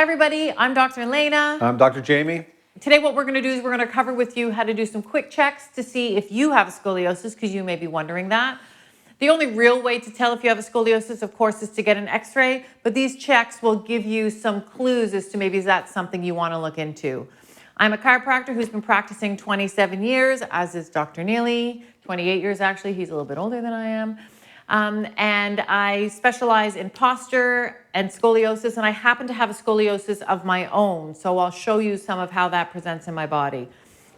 everybody, I'm Dr. Laina. I'm Dr. Jamie. Today what we're going to do is we're going to cover with you how to do some quick checks to see if you have a scoliosis, because you may be wondering that. The only real way to tell if you have a scoliosis, of course, is to get an x-ray, but these checks will give you some clues as to maybe is that something you want to look into. I'm a chiropractor who's been practicing 27 years, as is Dr. Neely, 28 years actually. He's a little bit older than I am. And I specialize in posture and scoliosis, and I happen to have a scoliosis of my own. So I'll show you some of how that presents in my body.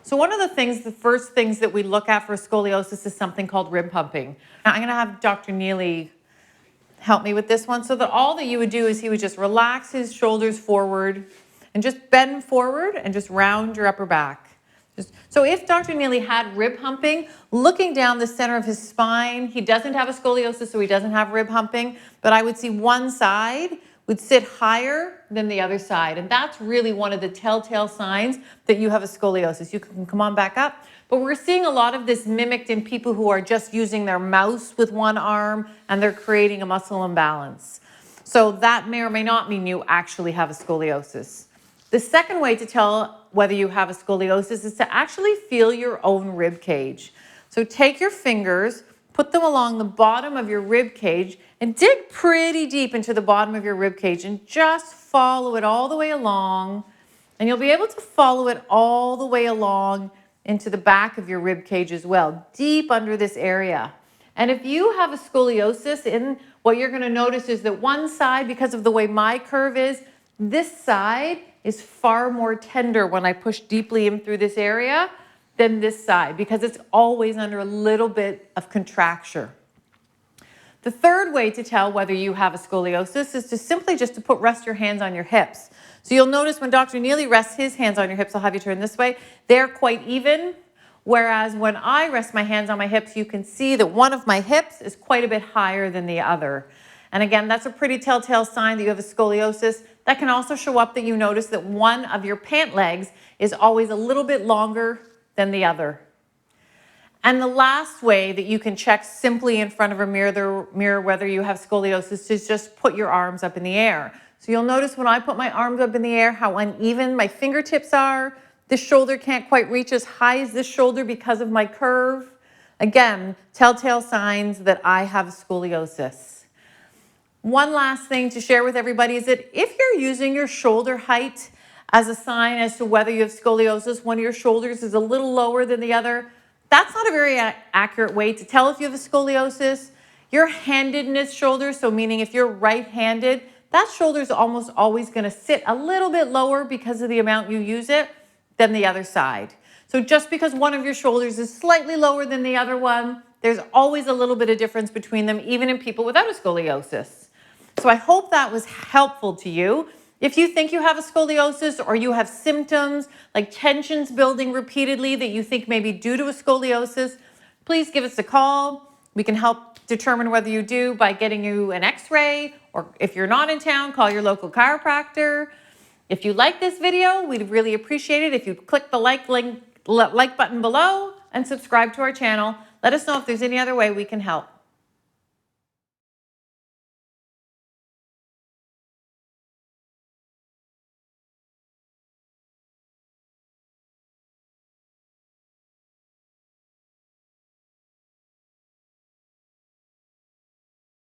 So one of the first things that we look at for scoliosis is something called rib pumping. Now, I'm going to have Dr. Neely help me with this one, so that all that you would do is he would just relax his shoulders forward and just bend forward and just round your upper back. So if Dr. Neely had rib humping, looking down the center of his spine, he doesn't have a scoliosis, so he doesn't have rib humping, but I would see one side would sit higher than the other side. And that's really one of the telltale signs that you have a scoliosis. You can come on back up. But we're seeing a lot of this mimicked in people who are just using their mouse with one arm and they're creating a muscle imbalance. So that may or may not mean you actually have a scoliosis. The second way to tell whether you have a scoliosis is to actually feel your own rib cage. So take your fingers, put them along the bottom of your rib cage, and dig pretty deep into the bottom of your rib cage and just follow it all the way along. And you'll be able to follow it all the way along into the back of your rib cage as well, deep under this area. And if you have a scoliosis, what you're going to notice is that one side, because of the way my curve is, this side is far more tender when I push deeply in through this area than this side, because it's always under a little bit of contraction. The third way to tell whether you have a scoliosis is to simply just to rest your hands on your hips. So you'll notice when Dr. Neely rests his hands on your hips, I'll have you turn this way, they're quite even. Whereas when I rest my hands on my hips, you can see that one of my hips is quite a bit higher than the other. And again, that's a pretty telltale sign that you have a scoliosis. That can also show up that you notice that one of your pant legs is always a little bit longer than the other. And the last way that you can check simply in front of a mirror whether you have scoliosis is just put your arms up in the air. So you'll notice when I put my arms up in the air how uneven my fingertips are. This shoulder can't quite reach as high as this shoulder because of my curve. Again, telltale signs that I have scoliosis. One last thing to share with everybody is that if you're using your shoulder height as a sign as to whether you have scoliosis, one of your shoulders is a little lower than the other, that's not a very accurate way to tell if you have a scoliosis. Your handedness shoulder, so meaning if you're right-handed, that shoulder is almost always going to sit a little bit lower because of the amount you use it than the other side. So just because one of your shoulders is slightly lower than the other one, there's always a little bit of difference between them, even in people without a scoliosis. So I hope that was helpful to you. If you think you have a scoliosis or you have symptoms like tensions building repeatedly that you think may be due to a scoliosis, please give us a call. We can help determine whether you do by getting you an x-ray, or if you're not in town, call your local chiropractor. If you like this video, we'd really appreciate it if you click the like button below and subscribe to our channel. Let us know if there's any other way we can help.